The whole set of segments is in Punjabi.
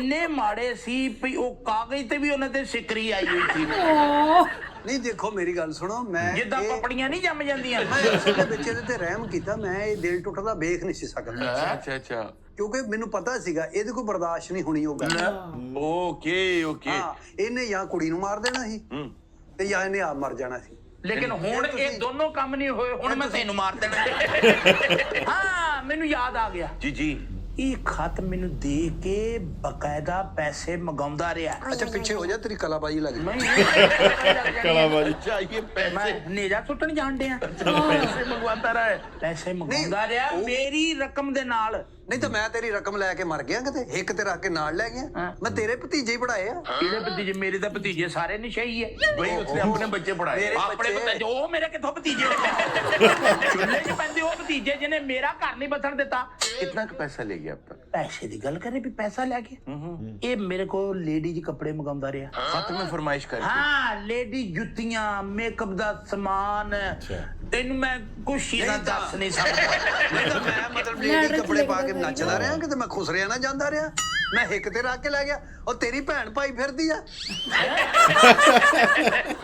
इन्ने माड़े सी भी वो कागज ते भी उन्हां ते सिकरी आई हुई थी। नहीं देखो मेरी गल सुनो, मैं जिद्दां पपड़ियां नहीं जम जांदियां। मैं इसले बच्चे दे ते रहम कीता, मैं ये दिल टुटदा वेख नहीं सी सकदा। अच्छा अच्छा क्योंकि मैनू पता सीगा ਇਹਦੇ ਕੋਈ ਬਰਦਾਸ਼ਤ ਨਹੀਂ ਹੋਣੀ ਉਹ ਗੱਲ। ओके ओके ਹਾਂ ਇਹਨੇ ਜਾਂ ਕੁੜੀ ਨੂੰ ਮਾਰ ਦੇਣਾ ਸੀ ਤੇ ਜਾਂ ਇਹਨੇ ਆਪ ਮਰ ਜਾਣਾ ਸੀ। लेकिन हुण ये दोनों काम नहीं होए, हुण मैं तेनू मार देना। हाँ मैनू याद आ गया, जी जी ये खत मैनू दे के बकायदा पैसे मंगाउंदा रहा। अच्छा पीछे हो जा, तेरी कलाबाजी लग मैं कलाबाजी अच्छा ये पैसे नेजा सुट्टन जान डे पैसे मंगवाता रहा, पैसे मंगाउंदा रहा मेरी रकम दे नाल। नहीं तो मैं तेरी रकम लैके मर गया किते, हिक ते रख के नाल ले गया। मैं तेरे भतीजे ही पढ़ाए आ। ਇਹਦੇ ਭਤੀਜੇ ਮੇਰੇ ਤਾਂ ਭਤੀਜੇ ਸਾਰੇ ਨਸ਼ਈ ਹੈ। भाई उसने अपने बच्चे पढ़ाए ਆਪਣੇ ਭਤੀਜੇ ਉਹ ਮੇਰੇ ਕਿੱਥੋਂ ਭਤੀਜੇ ਚੁੱਲ੍ਹੇ 'ਚ ਪੈਂਦੇ ਉਹ ਭਤੀਜੇ ਜਿਹਨੇ ਮੇਰਾ ਘਰ ਨਹੀਂ ਬਸਣ ਦਿੱਤਾ। कितना का पैसा ले गया अब तक ਪੈਸੇ ਦੀ ਗੱਲ ਕਰੇ ਵੀ ਪੈਸਾ ਲੈ ਕੇ ਇਹ ਮੇਰੇ ਕੋਲ ਲੇਡੀ ਜੀ ਕੱਪੜੇ ਮੰਗਾਉਂਦਾ ਰਿਹਾ। खत में फरमाइश कर ਹਾਂ ਲੇਡੀ ਜੁੱਤੀਆਂ ਮੇਕਅਪ ਦਾ ਸਮਾਨ ਤੈਨੂੰ ਮੈਂ ਕੁਛ ਚੀਜ਼ਾਂ ਦੱਸ ਨਹੀਂ ਸਕਦਾ। नहीं तो मैं मतलब लेडी कपड़े पा के नचदा रहा कि मैं खुसरिया ना जांदा रहा। मैं हिक ते रख के ले गया और तेरी भैन भाई फिरदी आ।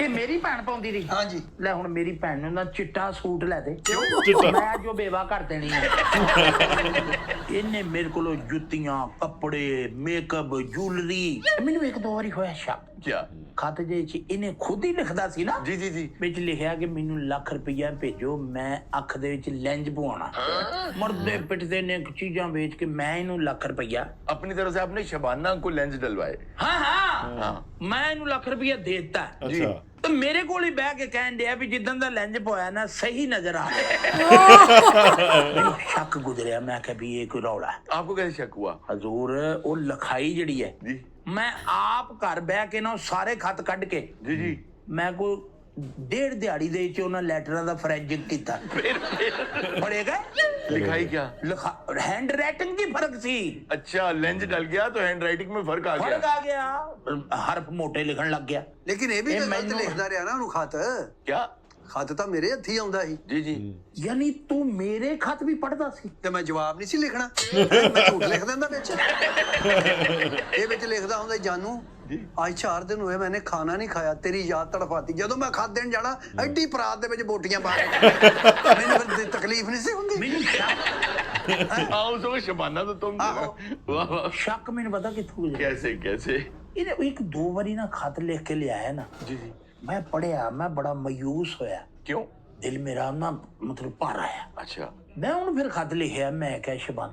ਇਹ ਮੇਰੀ ਭੈਣ ਪਾਉਂਦੀ ਰਹੀ। हाँ जी ਲੈ ਹੁਣ ਮੇਰੀ ਭੈਣ ਨੂੰ ਨਾ ਚਿੱਟਾ ਸੂਟ ਲੈ ਦੇ, ਚਿੱਟਾ। ਮੈਂ ਜੋ ਬੇਵਾ ਕਰ ਦੇਣੀ ਹੈ। ਇਹਨੇ ਮੇਰੇ ਕੋਲੋਂ ਜੁੱਤੀਆਂ ਕੱਪੜੇ ਮੇਕਅਪ ਜੁਐਲਰੀ। ਮੈਨੂੰ ਇੱਕ ਦੋ ਵਾਰੀ ਹੋਇਆ ਸ਼ੱਕ, क्या ਖਤ ਜੇ ਚ ਇਹਨੇ ਖੁਦ ਹੀ ਲਿਖਦਾ ਸੀ ਨਾ जी जी जी ਵਿੱਚ ਲਿਖਿਆ ਕਿ ਮੈਨੂੰ ਲੱਖ ਰੁਪਈਆ ਭੇਜੋ, ਮੈਂ ਅੱਖ ਦੇ ਵਿੱਚ ਲੈਂਜ ਪਵਾਉਣਾ। ਮਰਦੇ ਪਿੱਟਦੇ ਨੇ ਚੀਜ਼ਾਂ ਵੇਚ ਕੇ ਮੈਂ ਇਹਨੂੰ ਲੱਖ ਰੁਪਈਆ। अपनी तरफ से आपने शबाना को लेंस डलवाए ਹਾਂ ਹਾਂ हाँ ਮੈਂ ਇਹਨੂੰ ਲੱਖ ਰੁਪਈਆ ਦੇ ਦਿੱਤਾ ਅੱਛਾ ਤੇ ਮੇਰੇ ਕੋਲ ਹੀ ਬਹਿ ਕੇ ਕਹਿਣ ਡਿਆ ਵੀ ਜਿੱਦਾਂ ਦਾ ਲੈਂਜ ਪਵਾਇਆ ਨਾ ਸਹੀ ਨਜ਼ਰ ਆ ਰਿਹਾ। ਮੈਨੂੰ ਸ਼ੱਕ ਗੁਜ਼ਰਿਆ, ਮੈਂ ਕਿਹਾ ਵੀ ਇਹ ਕੋਈ ਰੌਲਾ ਹੈ। आपको कैसे शक हुआ ਹਜ਼ੂਰ ਉਹ ਲਿਖਾਈ ਜਿਹੜੀ ਹੈ जी ਮੈਂ ਆਪ ਘਰ ਬਹਿ ਕੇ ਨਾ ਉਹ ਸਾਰੇ ਖਤ ਕੱਢ ਕੇ जी जी ਮੈਂ ਕੋਈ ਡੇਢ ਦਿਹਾੜੀ ਦੇ ਵਿੱਚ ਉਹਨਾਂ ਲੈਟਰਾਂ ਦਾ ਫੋਰੈਂਸਿਕ ਕੀਤਾ। ਪੜੇ ਗਏ लिखाई क्या ਲਿਖਾ ਹੈਂਡ ਰਾਈਟਿੰਗ ਦੀ ਫਰਕ ਸੀ। अच्छा लेंस डल गया तो हैंड राइटिंग में फर्क आ ਫਰਕ गया ਆ ਗਿਆ, ਹਰਫ ਮੋਟੇ ਲਿਖਣ ਲੱਗ ਗਿਆ। लेकिन ये भी ये तो गलत मैनू- लिखदा रहा ना ਉਹਨੂੰ खत। क्या खत तो मेरे हथी आउंदा ਸੀ जी जी ਯਾਨੀ ਤੂੰ ਮੇਰੇ ਖਤ ਵੀ ਪੜਦਾ ਸੀ। ਤੇ ਮੈਂ ਜਵਾਬ ਨਹੀਂ ਸੀ ਲਿਖਣਾ। ਮੈਂ ਝੂਠ ਲਿਖ ਦਿੰਦਾ ਵਿੱਚ। ਇਹ ਵਿੱਚ ਲਿਖਦਾ ਹੁੰਦਾ ਜਾਨੂ ਅੱਜ 4 ਦਿਨ ਹੋਏ ਮੈਨੇ ਖਾਣਾ ਨਹੀਂ ਖਾਇਆ, ਤੇਰੀ ਯਾਦ ਤੜਫਾਤੀ। ਜਦੋਂ ਮੈਂ ਖਤ ਦੇਣ ਜਾਣਾ ਐਡੀ ਪਰਾਤ ਦੇ ਵਿੱਚ ਬੋਟੀਆਂ ਪਾ ਕੇ ਮੈਨੂੰ ਫਿਰ ਤਕਲੀਫ ਨਹੀਂ ਸੀ ਹੁੰਦੀ। ਮੈਨੂੰ ਸ਼ੱਕ हाँ उसमें शबाना तो तुम आहो। वाह वाह ਸ਼ੱਕ ਮੈਨੂੰ ਪਤਾ ਕਿੱਥੋਂ ਗੁਜ਼ਰਿਆ। कैसे कैसे ਇਹਨੇ ਇੱਕ ਦੋ ਵਾਰੀ ਨਾ ਖਤ ਲਿਖ ਕੇ ਲਿਆਇਆ ਨਾ, जी जी ਮੈਂ ਪੜਿਆ, ਮੈਂ ਬੜਾ ਮਾਯੂਸ ਹੋਇਆ, क्यों ਦਿਲ ਮੇਰਾ ਨਾ ਮਤਲਬ ਭਰ ਆਇਆ। अच्छा ਮੈਂ ਉਹਨੂੰ ਫਿਰ ਖਤ ਲਿਖਿਆ, ਮੈਂ ਕਿਹਾ ਸ਼ਬਾਨਾ